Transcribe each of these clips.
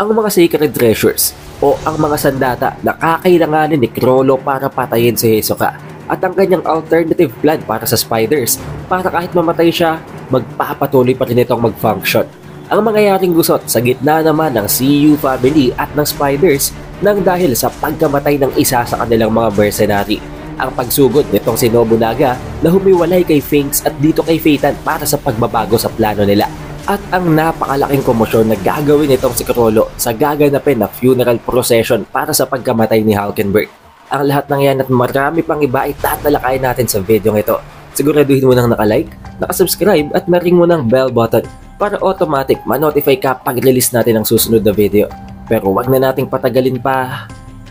Ang mga sacred treasures o ang mga sandata na kakailanganin ni Chrollo para patayin si Hisoka at ang kanyang alternative plan para sa spiders para kahit mamatay siya, magpapatuloy pa rin itong mag-function. Ang mangyayaring gusot sa gitna naman ng CU family at ng spiders nang dahil sa pagkamatay ng isa sa kanilang mga mercenary. Ang pagsugod nitong si Nobunaga na humiwalay kay Finks at dito kay Phaeton para sa pagbabago sa plano nila. At ang napakalaking komosyon na gagawin nitong si Chrollo sa gaganapin na funeral procession para sa pagkamatay ni Hulkenberg. Ang lahat ng yan at marami pang iba ay tatalakayin natin sa video ito. Siguraduhin mo nang nakalike, nakasubscribe at na-ring mo ng bell button para automatic ma-notify ka pag release natin ang susunod na video. Pero wag na nating patagalin pa.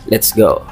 Let's go!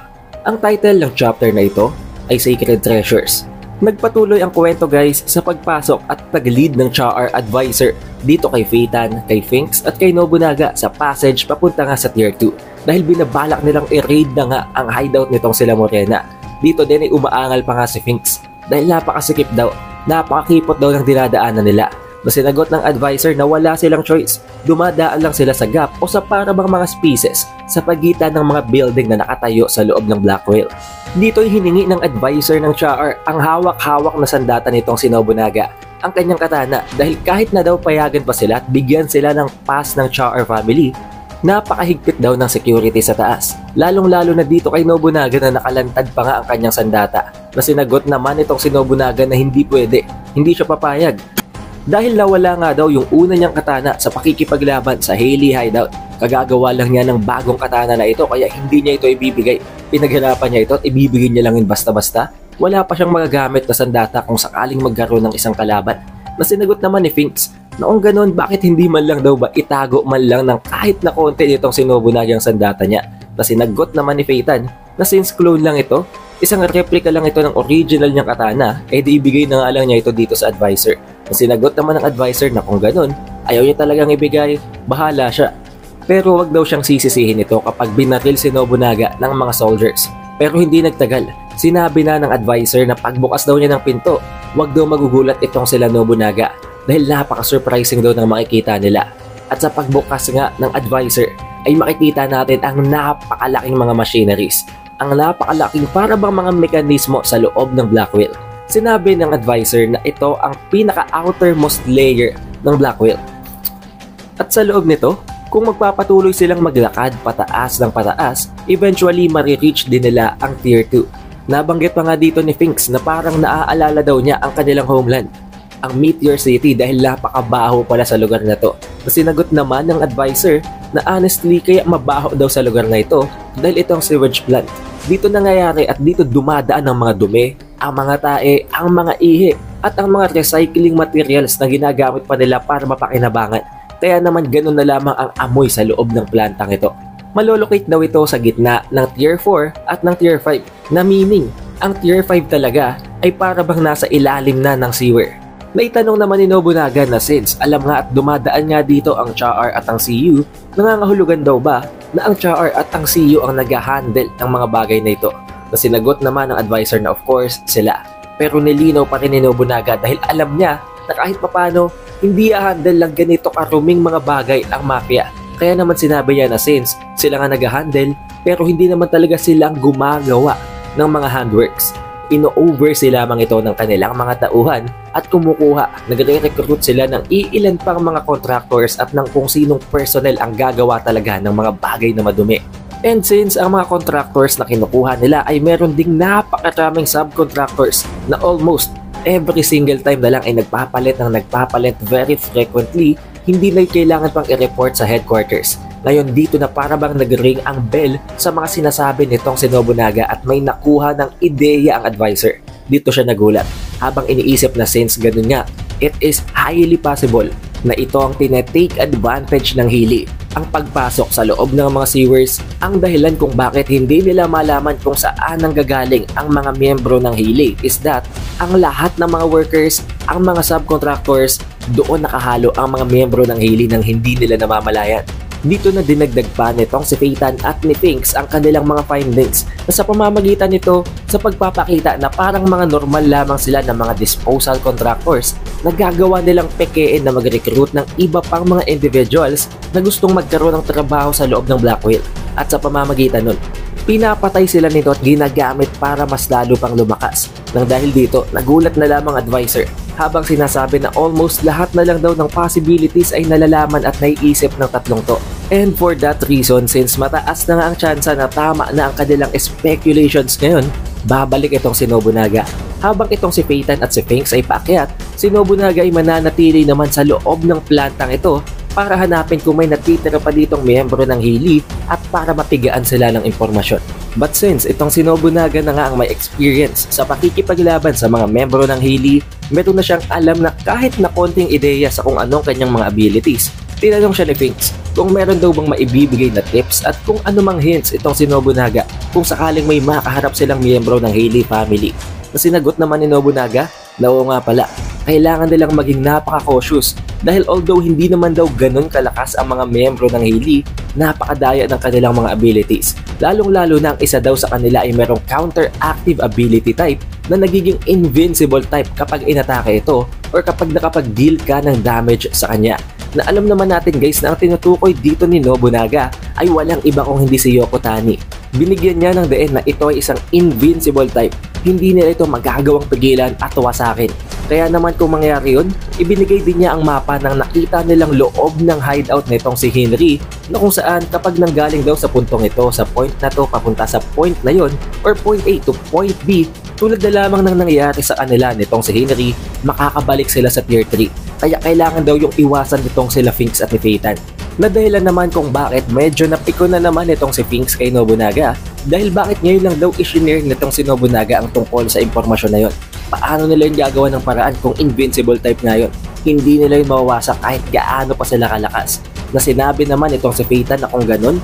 Ang title ng chapter na ito ay Sacred Treasures. Nagpatuloy ang kwento guys sa pagpasok at pag-lead ng Char Advisor dito kay Phaeton, kay Finks at kay Nobunaga sa passage papunta nga sa Tier 2 dahil binabalak nilang i-raid na nga ang hideout nitong sila Morena. Dito din ay umaangal pa nga si Finks dahil napakasikip daw, napakakipot daw ng dinadaanan nila. Na sinagot ng advisor na wala silang choice, dumadaan lang sila sa gap o sa parabang mga spaces sa pagitan ng mga building na nakatayo sa loob ng Black Whale. Dito'y hiningi ng advisor ng Char ang hawak-hawak na sandata nitong si Nobunaga, ang kanyang katana dahil kahit na daw payagan pa sila at bigyan sila ng pass ng Char family, napakahigpit daw ng security sa taas. Lalong-lalo na dito kay Nobunaga na nakalantad pa nga ang kanyang sandata. Na sinagot naman itong si Nobunaga na hindi pwede, hindi siya papayag. Dahil nawala nga daw yung una niyang katana sa pakikipaglaban sa Haley hideout. Kagagawa lang niya ng bagong katana na ito kaya hindi niya ito ibibigay. Pinaghirapan niya ito at ibibigay niya lang yun basta-basta. Wala pa siyang magagamit na sandata kung sakaling magkaroon ng isang kalaban. Na sinagot naman ni Finks, noong ganon bakit hindi man lang daw ba itago man lang ng kahit na konti nitong si Nobunaga ang sandata niya. Na sinagot naman ni Phaeton na since clone lang ito, isang replica lang ito ng original niyang katana, di ibigay na nga lang niya ito dito sa advisor. Na sinagot naman ng advisor na kung ganon, ayaw niya talagang ibigay, bahala siya. Pero wag daw siyang sisisihin ito kapag binaril si Nobunaga ng mga soldiers. Pero hindi nagtagal, sinabi na ng advisor na pagbukas daw niya ng pinto, wag daw magugulat itong sila Nobunaga dahil napaka-surprising daw ng makikita nila. At sa pagbukas nga ng advisor ay makikita natin ang napakalaking mga machineries, ang napakalaking parabang mga mekanismo sa loob ng Black Whale. Sinabi ng advisor na ito ang pinaka-outermost layer ng Black Whale. At sa loob nito, kung magpapatuloy silang maglakad pataas ng pataas, eventually marireach din nila ang Tier 2. Nabanggit pa nga dito ni Finks na parang naaalala daw niya ang kanilang homeland, ang Meteor City dahil napakabaho pala sa lugar na to. Sinagot naman ng advisor na honestly kaya mabaho daw sa lugar na ito dahil ito ang sewage plant. Dito nangyayari at dito dumadaan ang mga dumi, ang mga tae, ang mga ihi at ang mga recycling materials na ginagamit pa nila para mapakinabangan. Kaya naman ganun na lamang ang amoy sa loob ng plantang ito. Malolocate daw ito sa gitna ng Tier 4 at ng Tier 5 na meaning ang Tier 5 talaga ay para bang nasa ilalim na ng sewer. Naitanong naman ni Nobunaga na since alam nga at dumadaan nga dito ang Char at ang CU, nangangahulugan daw ba na ang Char at ang CU ang nag-handle ng mga bagay na ito? Na sinagot naman ng advisor na of course sila. Pero nilinaw pa rin ni Nobunaga dahil alam niya na kahit papano hindi i-handle lang ganito karuming mga bagay ang mafia. Kaya naman sinabi niya na since sila nga nag-handle pero hindi naman talaga silang gumagawa ng mga handworks. Ino-oversee lamang ito ng kanilang mga tauhan at kumukuha, nagre-recruit sila ng iilan pang mga contractors at ng kung sinong personnel ang gagawa talaga ng mga bagay na madumi. And since ang mga contractors na kinukuha nila ay meron ding napakaraming subcontractors na almost every single time na lang ay nagpapalit very frequently, hindi na kailangan pang i-report sa headquarters. Ngayon dito na parabang nag-ring ang bell sa mga sinasabi nitong si Nobunaga at may nakuha ng ideya ang advisor. Dito siya nagulat habang iniisip na since ganun nga, it is highly possible na ito ang tinetake advantage ng Healy. Ang pagpasok sa loob ng mga sewers ang dahilan kung bakit hindi nila malaman kung saan nanggagaling ang mga miyembro ng Healy is that ang lahat ng mga workers, ang mga subcontractors, doon nakahalo ang mga miyembro ng Healy nang hindi nila namamalayan. Dito na dinagdag pa nitong si Phaeton at ni Finks ang kanilang mga findings na sa pamamagitan nito sa pagpapakita na parang mga normal lamang sila ng mga disposal contractors na gagawa nilang pekein na mag-recruit ng iba pang mga individuals na gustong magkaroon ng trabaho sa loob ng Black Whale. At sa pamamagitan nun, pinapatay sila nito at ginagamit para mas lalo pang lumakas. Nang dahil dito, nagulat na lamang advisor habang sinasabi na almost lahat na lang daw ng possibilities ay nalalaman at naiisip ng tatlong to. And for that reason, since mataas na nga ang tsansa na tama na ang kanilang speculations ngayon, babalik itong si Nobunaga. Habang itong si Phaeton at si Finks ay paakyat, si Nobunaga ay mananatili naman sa loob ng plantang ito para hanapin kung may natitira pa ditong miyembro ng Healy at para mapigaan sila ng impormasyon. But since itong si Nobunaga na nga ang may experience sa pakikipaglaban sa mga miyembro ng Healy, meron na siyang alam na kahit na konting ideya sa kung anong kanyang mga abilities. Tinanong siya ni Finks kung meron daw bang maibibigay na tips at kung anumang hints itong si Nobunaga kung sakaling may makaharap silang miyembro ng Healy family. Na sinagot naman ni Nobunaga na oo nga pala, kailangan nilang maging napaka-cautious dahil although hindi naman daw ganun kalakas ang mga miyembro ng Healy, napakadaya ng kanilang mga abilities. Lalong-lalo na ang isa daw sa kanila ay merong counter-active ability type na nagiging invincible type kapag inatake ito or kapag nakapag-deal ka ng damage sa kanya. Na alam naman natin guys na ang tinutukoy dito ni Nobunaga ay walang iba kung hindi si Yoko Tani. Binigyan niya ng diin na ito ay isang invincible type. Hindi nila ito magagawang pigilan at wasakin. Kaya naman kung mangyari yun, ibinigay din niya ang mapa ng nakita nilang loob ng hideout nitong si Henry na kung saan kapag nanggaling daw sa puntong ito sa point na to papunta sa point na yon or point A to point B, tulad na lamang ng nangyayari sa kanila nitong si Henry, makakabalik sila sa tier 3. Kaya kailangan daw yung iwasan nitong sila Finks at ni Phaeton. Na dahilan naman kung bakit medyo napiko na naman itong si Finks kay Nobunaga dahil bakit ngayon lang daw i-share nitong si Nobunaga ang tungkol sa impormasyon na yon. Paano nila yung gagawa ng paraan kung invincible type na yun? Hindi nila yung mawawasak kahit gaano pa sila kalakas. Na sinabi naman itong si Phaeton na kung ganun,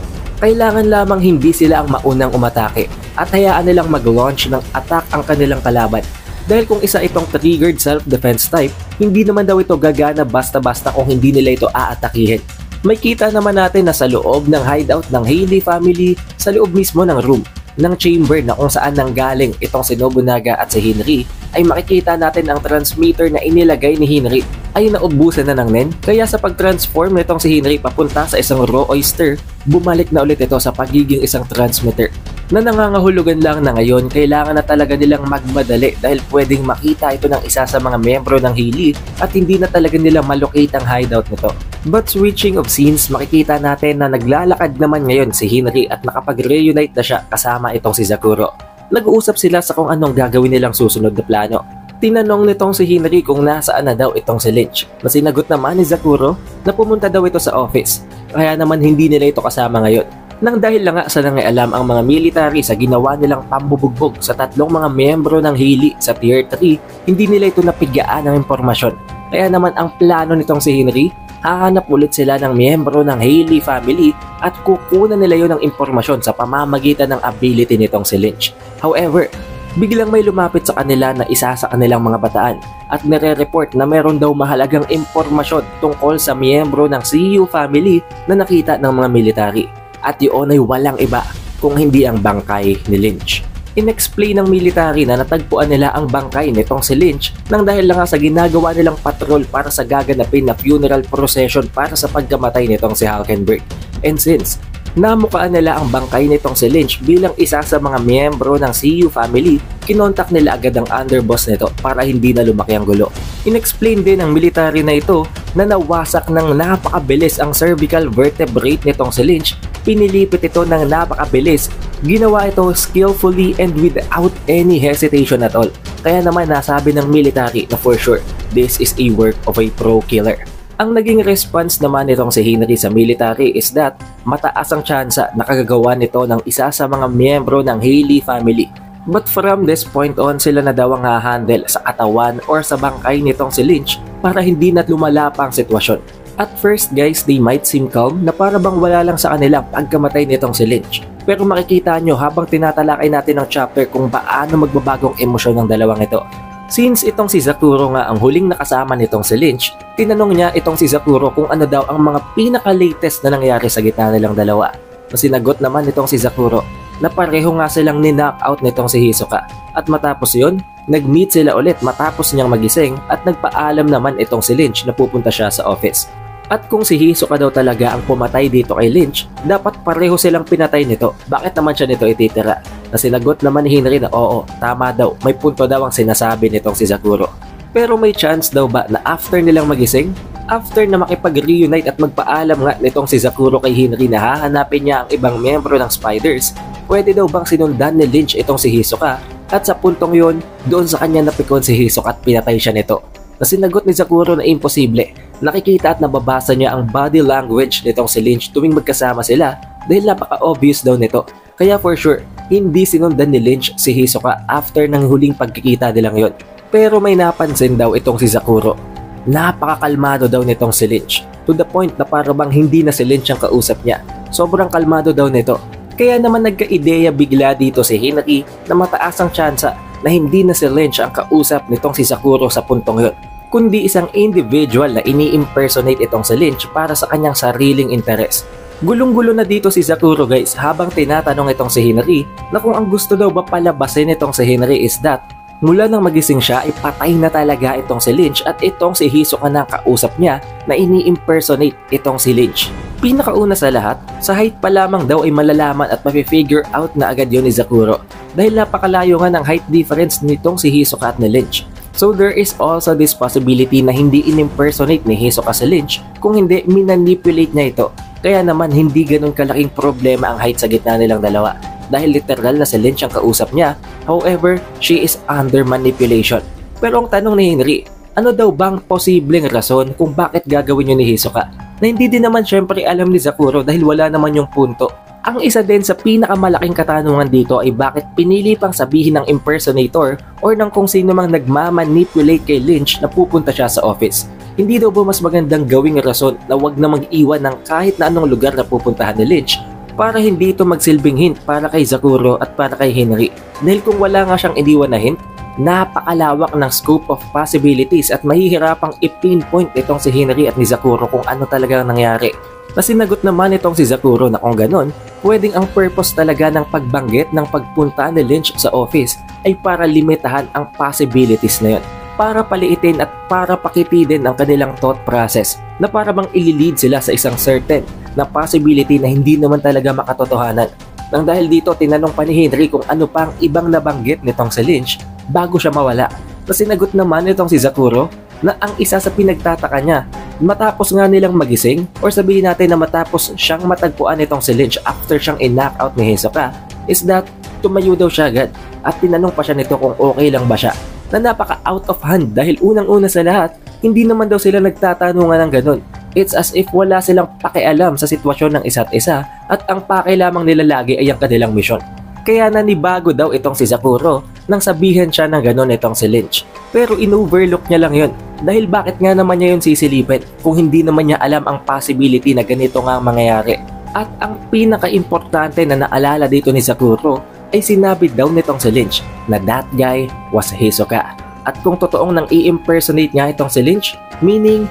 kailangan lamang hindi sila ang maunang umatake at hayaan nilang mag-launch ng attack ang kanilang kalaban. Dahil kung isa itong triggered self-defense type, hindi naman daw ito gagana basta-basta kung hindi nila ito aatakihin. May kita naman natin na sa loob ng hideout ng Healy family, sa loob mismo ng room, ng chamber na kung saan nanggaling itong si Nobunaga at si Henry, ay makikita natin ang transmitter na inilagay ni Henry ay naubusan na ng nen. Kaya sa pag-transform nitong si Henry papunta sa isang raw oyster, bumalik na ulit ito sa pagiging isang transmitter. Na nangangahulugan lang na ngayon kailangan na talaga nilang magmadali dahil pwedeng makita ito ng isa sa mga miyembro ng Healy at hindi na talaga nila malocate ang hideout nito. But switching of scenes, makikita natin na naglalakad naman ngayon si Henry at nakapag-reunite na siya kasama itong si Zakuro. Nag-uusap sila sa kung anong gagawin nilang susunod na plano. Tinanong nitong si Henry kung nasaan na daw itong si Lynch. Masinagot naman ni Zakuro na pumunta daw ito sa office, kaya naman hindi nila ito kasama ngayon. Nang dahil lang nga sa nangialam ang mga military sa ginawa nilang pambubugbog sa tatlong mga miyembro ng Healy sa tier 3, hindi nila ito napigyaan ng impormasyon. Kaya naman ang plano nitong si Henry, hahanap ulit sila ng miyembro ng Healy family at kukunan nila yon ng impormasyon sa pamamagitan ng ability nitong si Lynch. However, biglang may lumapit sa kanila na isa sa kanilang mga bataan at nire-report na meron daw mahalagang impormasyon tungkol sa miyembro ng CU family na nakita ng mga military. At yun ay walang iba kung hindi ang bangkay ni Lynch. In-explain ng military na natagpuan nila ang bangkay nitong si Lynch nang dahil lang sa ginagawa nilang patrol para sa gaganapin na funeral procession para sa pagkamatay nitong si Hulkenberg. And since namukaan nila ang bangkay nitong si Lynch bilang isa sa mga miyembro ng CU family, kinontak nila agad ang underboss nito para hindi na lumaki ang gulo. In-explain din ng military na ito na nawasak ng napakabilis ang cervical vertebrae nitong si Lynch. Pinilipit ito ng napakabilis. Ginawa ito skillfully and without any hesitation at all. Kaya naman nasabi ng military na for sure, this is a work of a pro killer. Ang naging response naman nitong si Henry sa military is that mataas ang tsansa na kagagawa nito ng isa sa mga miyembro ng Healy family. But from this point on, sila na daw ang hahandle sa katawan or sa bangkay nitong si Lynch para hindi na lumala pa ang sitwasyon. At first guys, they might seem calm na para bang wala lang sa kanilang pagkamatay nitong si Lynch. Pero makikita nyo habang tinatalakay natin ang chapter kung paano magbabagong emosyon ng dalawang ito. Since itong si Zakuro nga ang huling nakasama nitong si Lynch, tinanong niya itong si Zakuro kung ano daw ang mga pinaka-latest na nangyari sa gitna nilang dalawa. Sinagot naman nitong si Zakuro na pareho nga silang ni-knockout nitong si Hisoka. At matapos yun, nag-meet sila ulit matapos niyang magising at nagpaalam naman itong si Lynch na pupunta siya sa office. At kung si Hisoka daw talaga ang pumatay dito kay Lynch, dapat pareho silang pinatay nito. Bakit naman siya nito ititira? Sinagot naman ni Henry na oo, tama daw, may punto daw ang sinasabi nitong si Zakuro. Pero may chance daw ba na after nilang magising? After na makipag-reunite at magpaalam nga nitong si Zakuro kay Henry na hahanapin niya ang ibang miyembro ng Spiders, pwede daw bang sinundan ni Lynch itong si Hisoka? At sa puntong yun, doon sa kanya napikon si Hisoka at pinatay siya nito. Sinagot ni Zakuro na imposible. Nakikita at nababasa niya ang body language nitong si Lynch tuwing magkasama sila dahil napaka-obvious daw nito. Kaya for sure, hindi sinundan ni Lynch si Hisoka after ng huling pagkikita nilang yon. Pero may napansin daw itong si Zakuro. Napakakalmado daw nitong si Lynch. To the point na para bang hindi na si Lynch ang kausap niya. Sobrang kalmado daw nito. Kaya naman nagka-ideya bigla dito si Hinaki na mataas ang tsansa na hindi na si Lynch ang kausap nitong si Zakuro sa puntong yon, kundi isang individual na ini-impersonate itong si Lynch para sa kanyang sariling interes. Gulong-gulo na dito si Zakuro guys habang tinatanong itong si Henry na kung ang gusto daw ba palabasin itong si Henry is that mula nang magising siya ay patay na talaga itong si Lynch at itong si Hisoka na kausap niya na ini-impersonate itong si Lynch. Pinakauna sa lahat, sa height pa lamang daw ay malalaman at mapi-figure out na agad yun ni Zakuro dahil napakalayo nga ng height difference nitong si Hisoka at ni Lynch. So there is also this possibility na hindi in-impersonate ni Hisoka si Lynch, kung hindi minanipulate niya ito. Kaya naman hindi ganun kalaking problema ang height sa gitna nilang dalawa dahil literal na si Lynch ang kausap niya. However, she is under manipulation. Pero ang tanong ni Henry, ano daw bang posibleng rason kung bakit gagawin yun ni Hisoka? Na hindi din naman syempre alam ni Zakuro dahil wala naman yung punto. Ang isa din sa pinakamalaking katanungan dito ay bakit pinili pang sabihin ng impersonator or ng kung sino mang nagmamanipulate kay Lynch na pupunta siya sa office. Hindi daw ba mas magandang gawing rason na wag na mag-iwan ng kahit na anong lugar na pupuntahan ni Lynch para hindi ito magsilbing hint para kay Zakuro at para kay Henry? Dahil kung wala nga siyang iniwan na hint, napakalawak ng scope of possibilities at mahihirapang i-pinpoint itong si Henry at ni Zakuro kung ano talaga nangyari. Sinagot naman itong si Zakuro na kung ganon, pwedeng ang purpose talaga ng pagbanggit ng pagpunta ni Lynch sa office ay para limitahan ang possibilities na yun. Para paliitin at para pakitidin ang kanilang thought process na para bang ililid sila sa isang certain na possibility na hindi naman talaga makatotohanan. Nang dahil dito, tinanong pa ni Henry kung ano pa ang ibang nabanggit nitong si Lynch bago siya mawala. Sinagot naman itong si Zakuro na ang isa sa pinagtataka niya matapos nga nilang magising or sabihin natin na matapos siyang matagpuan itong si Lynch after siyang in-knockout ni Hisoka is that tumayo daw siya agad at tinanong pa siya nito kung okay lang ba siya, na napaka out of hand dahil unang-una sa lahat hindi naman daw sila nagtatanungan ng ganun. It's as if wala silang pakialam sa sitwasyon ng isa't isa at ang pake lamang nila lagi ay ang kanilang misyon. Kaya nanibago daw itong si Zakuro nang sabihin siya ng ganon itong si Lynch. Pero in-overlook niya lang yun dahil bakit nga naman niya yun sisilipin kung hindi naman niya alam ang possibility na ganito nga ang mangyayari. At ang pinaka-importante na naalala dito ni Zakuro ay sinabi daw nitong si Lynch na that guy was Hisoka. At kung totoong nang i-impersonate niya itong si Lynch, meaning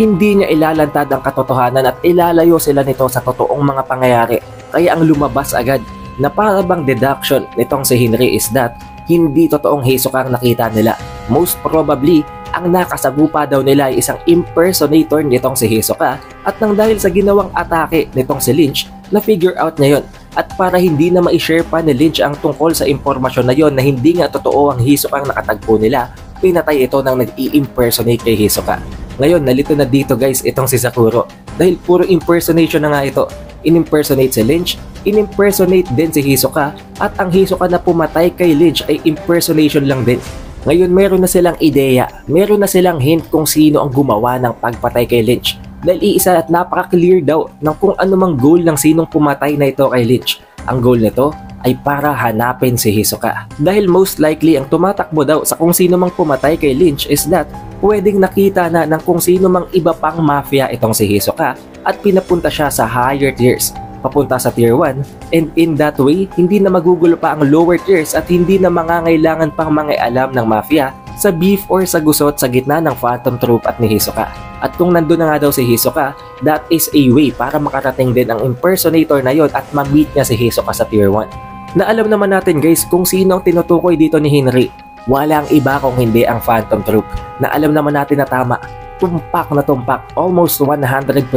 hindi niya ilalantad ang katotohanan at ilalayo sila nito sa totoong mga pangyayari. Kaya ang lumabas agad na para bang deduction nitong si Henry is that hindi totoong Hisoka ang nakita nila. Most probably, ang nakasagupa daw nila ay isang impersonator nitong si Hisoka at nang dahil sa ginawang atake nitong si Lynch, na-figure out niya yon. At para hindi na ma-share pa ni Lynch ang tungkol sa impormasyon na yon na hindi nga totoo ang Hisoka ang nakatagpo nila, pinatay ito nang nag-i-impersonate kay Hisoka. Ngayon, nalito na dito guys itong si Zakuro dahil puro impersonation na nga ito. In-impersonate si Lynch, in-impersonate din si Hisoka at ang Hisoka na pumatay kay Lynch ay impersonation lang din. Ngayon meron na silang ideya, meron na silang hint kung sino ang gumawa ng pagpatay kay Lynch dahil iisa at napaka-clear daw ng kung anumang goal ng sinong pumatay na ito kay Lynch. Ang goal nito ay para hanapin si Hisoka. Dahil most likely ang tumatakbo daw sa kung sino mang pumatay kay Lynch is that pwedeng nakita na ng kung sino mang iba pang mafia itong si Hisoka at pinapunta siya sa higher tiers, papunta sa tier 1, and in that way, hindi na magugulo pa ang lower tiers at hindi na mangangailangan pang mangialam ng mafia sa beef or sa gusot sa gitna ng Phantom Troop at ni Hisoka. At kung nandun na nga daw si Hisoka, that is a way para makarating din ang impersonator na yon at ma-meet niya si Hisoka sa Tier 1. Na alam naman natin guys kung sino ang tinutukoy dito ni Henry. Walang iba kung hindi ang Phantom Troop. Na alam naman natin na tama, tumpak na tumpak, almost 100%.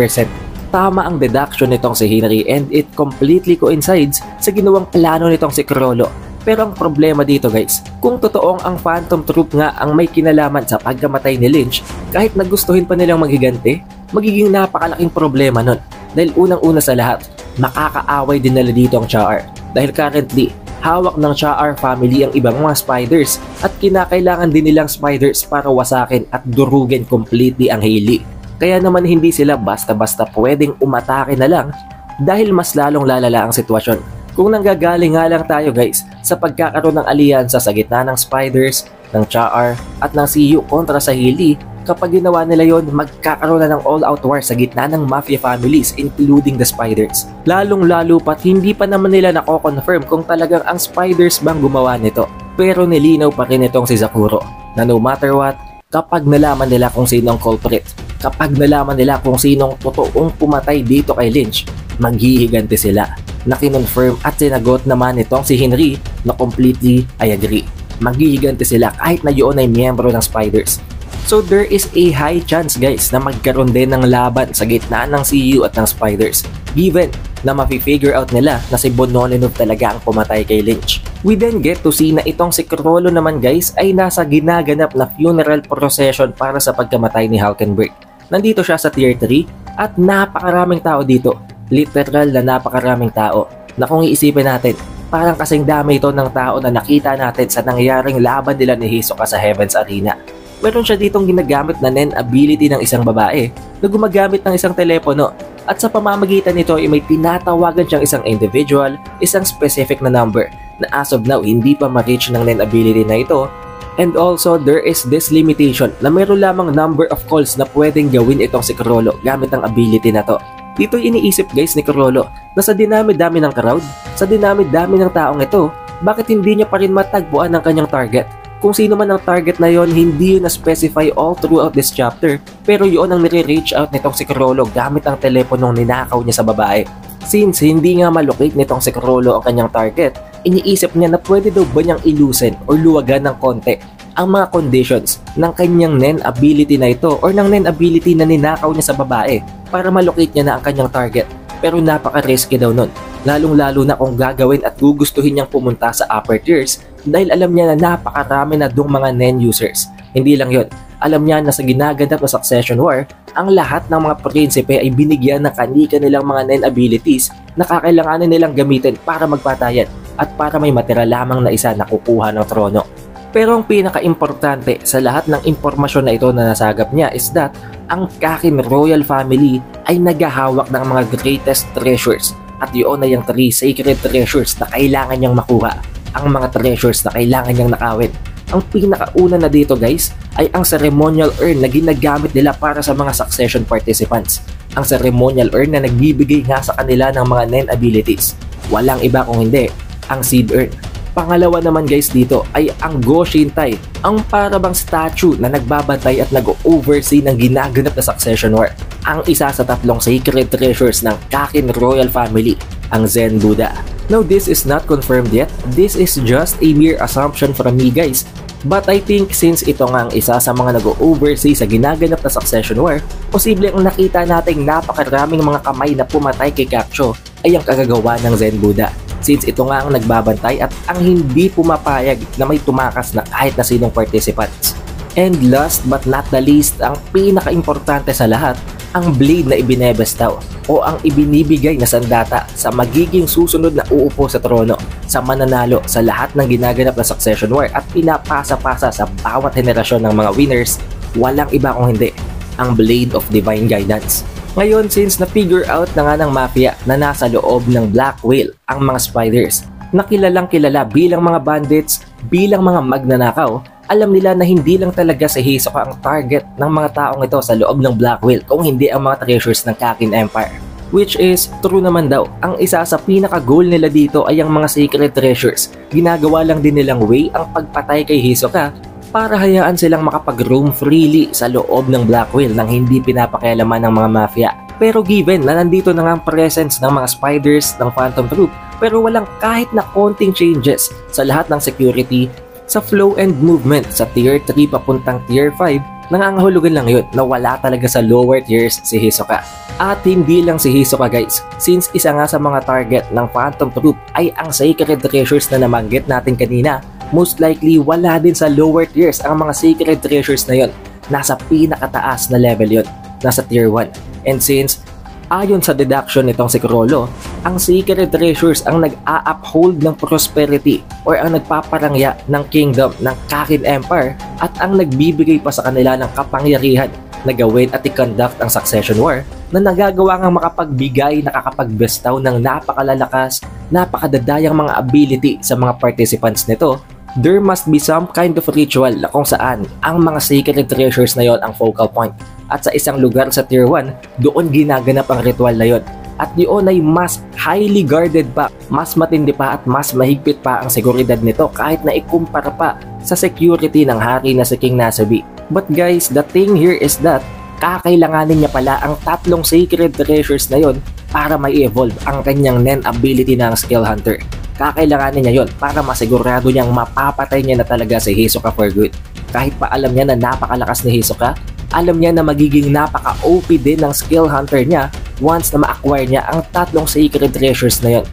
Tama ang deduction nitong si Henry and it completely coincides sa ginawang plano nitong si Chrollo. Pero ang problema dito guys, kung totoong ang Phantom Troop nga ang may kinalaman sa pagkamatay ni Lynch, kahit nagustuhin pa nilang maghiganti, magiging napakalaking problema nun. Dahil unang-una sa lahat, makakaaway din nila dito ang Char. Dahil currently, hawak ng Char family ang ibang mga spiders at kinakailangan din nilang spiders para wasakin at durugin completely ang Hailey. Kaya naman hindi sila basta-basta pwedeng umatake na lang dahil mas lalong lalala ang sitwasyon. Kung nanggagaling nga lang tayo guys sa pagkakaroon ng alyansa sa gitna ng spiders, ng Char at ng CU kontra sa Hailey, kapag ginawa nila yon, magkakaroon na ng all-out war sa gitna ng mafia families including the spiders. Lalong-lalo pat hindi pa naman nila nako-confirm kung talagang ang spiders bang gumawa nito. Pero nilinaw pa rin itong si Zakuro na no matter what, kapag nalaman nila kung sinong culprit, kapag nalaman nila kung sinong totoong pumatay dito kay Lynch, maghihiganti sila. Na kinonfirm at sinagot naman nitong si Henry na completely I agree. Maghihiganti sila kahit na yun ay miyembro ng spiders. So there is a high chance guys na magkaroon din ng laban sa gitna ng CU at ng spiders, given na mafi-figure out nila na si Bonolenov talaga ang pumatay kay Lynch. We then get to see na itong si Chrollo naman guys ay nasa ginaganap na funeral procession para sa pagkamatay ni Hulkenberg. Nandito siya sa Tier 3 at napakaraming tao dito. Literal na napakaraming tao na kung iisipin natin, parang kasing dami ito ng tao na nakita natin sa nangyaring laban nila ni Hisoka sa Heaven's Arena. Meron siya ditong ginagamit na Nen ability ng isang babae na gumagamit ng isang telepono at sa pamamagitan nito ay may tinatawagan siyang isang individual, isang specific na number na as of now hindi pa ma-reach ng Nen ability na ito. And also there is this limitation na meron lamang number of calls na pwedeng gawin itong si Chrollo gamit ang ability na to. Dito iniisip guys ni Chrollo na sa dinami-dami ng crowd, sa dinami-dami ng taong ito, bakit hindi niya pa rin matagpuan ang kanyang target? Kung sino man ang target na yon, hindi yun na-specify all throughout this chapter, pero yun ang nire-reach out nitong si Chrollo gamit ang teleponong ninakaw niya sa babae. Since hindi nga malocate nitong si Chrollo ang kanyang target, iniisip niya na pwede daw ba niyang ilusin o luwagan ng konti ang mga conditions ng kanyang Nen ability na ito or ng Nen ability na ninakaw niya sa babae para malocate niya na ang kanyang target. Pero napaka-risky daw nun, lalong-lalo na kung gagawin at gugustuhin niyang pumunta sa upper tiers dahil alam niya na napakarami na dong mga Nen users. Hindi lang yon, alam niya na sa ginaganap na Succession War, ang lahat ng mga prinsipe ay binigyan ng kani-kanilang mga Nen abilities na kakailanganin nilang gamitin para magpatayan at para may matira lamang na isa na kukuha ng trono. Pero ang pinaka-importante sa lahat ng impormasyon na ito na nasagap niya is that ang Kakin Royal Family ay naghahawak ng mga greatest treasures at yun ay ang 3 sacred treasures na kailangan niyang makuha, ang mga treasures na kailangan niyang nakawin. Ang pinakauna na dito guys ay ang ceremonial urn na ginagamit nila para sa mga succession participants. Ang ceremonial urn na nagbibigay nga sa kanila ng mga Nen abilities. Walang iba kung hindi ang seed urn. Pangalawa naman guys dito ay ang Go Shintai, ang parabang statue na nagbabantay at nag-oversee ng ginaganap na Succession War. Ang isa sa 3 sacred treasures ng Kakin Royal Family, ang Zen Buddha. Now this is not confirmed yet, this is just a mere assumption from me guys. But I think since ito nga ang isa sa mga nag-oversee sa ginaganap na Succession War, posible ang nakita nating napakaraming mga kamay na pumatay kay Kakcho ay ang kagagawa ng Zen Buddha. Since ito nga ang nagbabantay at ang hindi pumapayag na may tumakas na kahit na sinong participants. And last but not the least, ang pinaka-importante sa lahat, ang blade na ibinebestaw o ang ibinibigay na sandata sa magiging susunod na uupo sa trono, sa mananalo sa lahat ng ginaganap na Succession War at pinapasa-pasa sa bawat henerasyon ng mga winners, walang iba kung hindi ang Blade of Divine Guidance. Ngayon, since na-figure out na nga ng mafia na nasa loob ng Black Whale ang mga spiders, na kilalang kilala bilang mga bandits, bilang mga magnanakaw, alam nila na hindi lang talaga si Hisoka ang target ng mga taong ito sa loob ng Black Whale kung hindi ang mga treasures ng Kakin Empire. Which is, true naman daw, ang isa sa pinaka-goal nila dito ay ang mga sacred treasures. Ginagawa lang din nilang way ang pagpatay kay Hisoka para hayaan silang makapag-roam freely sa loob ng Blackwell nang hindi pinapakialaman ng mga mafia. Pero given na nandito na nga ang presence ng mga spiders ng Phantom Troop, pero walang kahit na konting changes sa lahat ng security, sa flow and movement sa Tier 3 papuntang Tier 5, nangangahulugan lang yun na wala talaga sa lower tiers si Hisoka. At hindi lang si Hisoka guys, since isa nga sa mga target ng Phantom Troop ay ang Sacred Treasures na nabanggit natin kanina, most likely wala din sa lower tiers ang mga Sacred Treasures na yun. Nasa pinakataas na level yun, nasa Tier 1. And since ayon sa deduction nitong si Chrollo, ang Sacred Treasures ang nag-a-uphold ng prosperity or ang nagpaparangya ng kingdom ng Kakin Empire at ang nagbibigay pa sa kanila ng kapangyarihan na gawin at i-conduct ang Succession War na nagagawa ngang makapagbigay, nakakapagbestaw ng napakalalakas, napakadadayang mga ability sa mga participants nito. There must be some kind of ritual na kung saan ang mga Sacred Treasures na yon ang focal point. At sa isang lugar sa Tier 1, doon ginaganap ang ritual na yon. At yun ay mas highly guarded pa, mas matindi pa at mas mahigpit pa ang seguridad nito kahit na ikumpara pa sa security ng hari na si King Nasubi. But guys, the thing here is that kakailanganin niya pala ang tatlong Sacred Treasures na yon para mai-evolve ang kanyang Nen ability ng Skill Hunter. Kakailanganin niya yon para masigurado niyang mapapatay niya na talaga si Hisoka for good. Kahit pa alam niya na napakalakas ni Hisoka, alam niya na magiging napaka-OP din ng Skill Hunter niya once na ma-acquire niya ang tatlong Sacred Treasures na yon,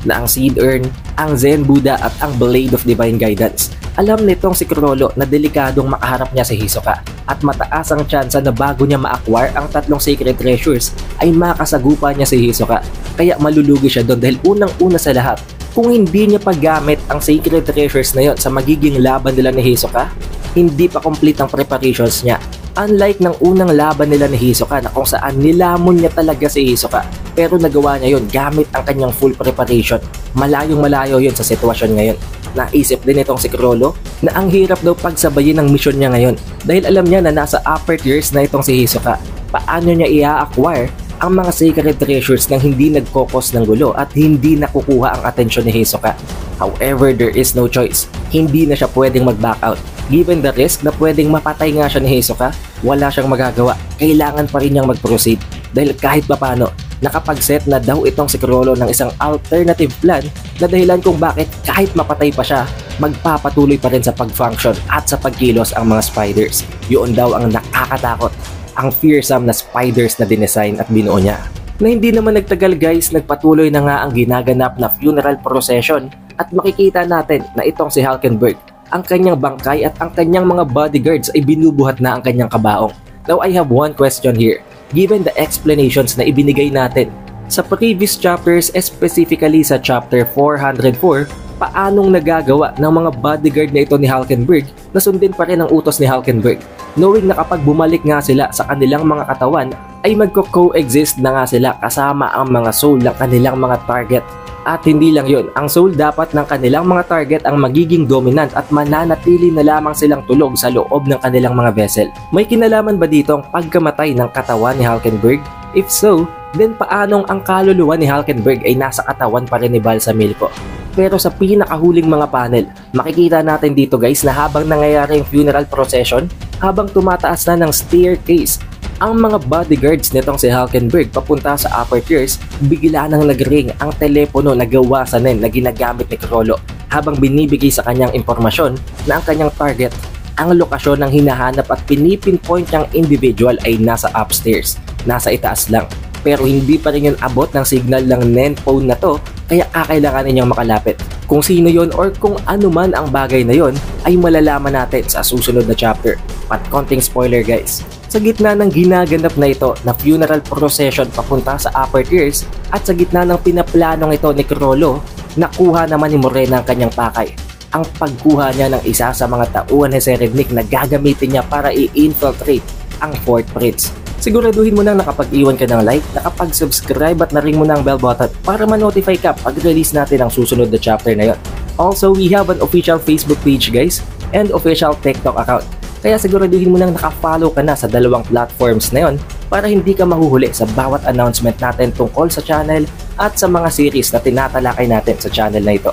na ang Seed Urn, ang Zen Buddha at ang Blade of Divine Guidance. Alam nitong si Chrollo na delikadong makaharap niya si Hisoka at mataas ang tsansa na bago niya ma-acquire ang tatlong Sacred Treasures ay makasagupa niya si Hisoka. Kaya malulugi siya doon dahil unang-una sa lahat, kung hindi niya paggamit ang Sacred Treasures na yon sa magiging laban nila ni Hisoka, hindi pa complete ang preparations niya. Unlike ng unang laban nila ni Hisoka na kung saan nilamon niya talaga si Hisoka, pero nagawa niya yon gamit ang kanyang full preparation. Malayong malayo yon sa sitwasyon ngayon. Naisip din itong si Chrollo na ang hirap daw pagsabayin ng mission niya ngayon dahil alam niya na nasa upper tiers na itong si Hisoka. Paano niya i-acquire ang mga Sacred Treasures nang hindi nagkokos ng gulo at hindi nakukuha ang atensyon ni Hisoka? However, there is no choice. Hindi na siya pwedeng mag-back out. Given the risk na pwedeng mapatay nga siya ni Hisoka, wala siyang magagawa. Kailangan pa rin niyang mag-proceed dahil kahit papano, nakapag-set na daw itong si Chrollo ng isang alternative plan na dahilan kung bakit kahit mapatay pa siya, magpapatuloy pa rin sa pag-function at sa pagkilos ang mga spiders. Yun daw ang nakakatakot, ang fearsome na spiders na dinesign at binuo niya. Na hindi naman nagtagal guys, nagpatuloy na nga ang ginaganap na funeral procession at makikita natin na itong si Hulkenberg, ang kanyang bangkay at ang kanyang mga bodyguards ay binubuhat na ang kanyang kabaong. Now I have one question here. Given the explanations na ibinigay natin sa previous chapters, specifically sa chapter 404, paanong nagagawa ng mga bodyguard na ito ni Hulkenberg na sundin pa rin ang utos ni Hulkenberg, knowing na kapag bumalik nga sila sa kanilang mga katawan ay magko-coexist na nga sila kasama ang mga soul ng kanilang mga target. At hindi lang yun, ang soul dapat ng kanilang mga target ang magiging dominant at mananatili na lamang silang tulog sa loob ng kanilang mga vessel. May kinalaman ba dito ang pagkamatay ng katawan ni Hulkenberg? If so, then paanong ang kaluluwa ni Hulkenberg ay nasa katawan pa rin ni Balsamilko? Pero sa pinakahuling mga panel, makikita natin dito guys na habang nangyayari yung funeral procession, habang tumataas na ng staircase, ang mga bodyguards nitong si Hulkenberg papunta sa upper tiers, bigla nang nagring ang telepono na gawa sa Nen na ginagamit ni Chrollo habang binibigay sa kanyang impormasyon na ang kanyang target, ang lokasyon ng hinahanap at pinipinpoint niyang individual ay nasa upstairs, nasa itaas lang. Pero hindi pa rin yun abot ng signal ng Nen phone na to, kaya kakailanganin niyang makalapit. Kung sino yon or kung ano man ang bagay na yon ay malalaman natin sa susunod na chapter. At konting spoiler guys, sa gitna ng ginaganap na ito na funeral procession papunta sa upper tiers at sa gitna ng pinaplanong ito ni Chrollo, nakuha naman ni Morena ang kanyang pakay. Ang pagkuha niya ng isa sa mga tauhan ni Serednik na gagamitin niya para i-infiltrate ang Fourth Prince. Siguraduhin mo nang nakapag-iwan ka ng like, nakapag-subscribe at na-ring mo na ang bell button para ma-notify ka pag release natin ang susunod na chapter na yon. Also, we have an official Facebook page guys and official TikTok account. Kaya siguraduhin mo nang nakafollow ka na sa dalawang platforms na yon para hindi ka mahuhuli sa bawat announcement natin tungkol sa channel at sa mga series na tinatalakay natin sa channel na ito.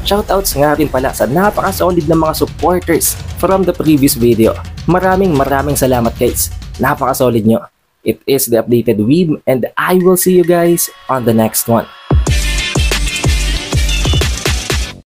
Shoutouts nga rin pala sa napaka-solid na mga supporters from the previous video. Maraming salamat guys. Napaka-solid nyo. It is the updated Weeb and I will see you guys on the next one.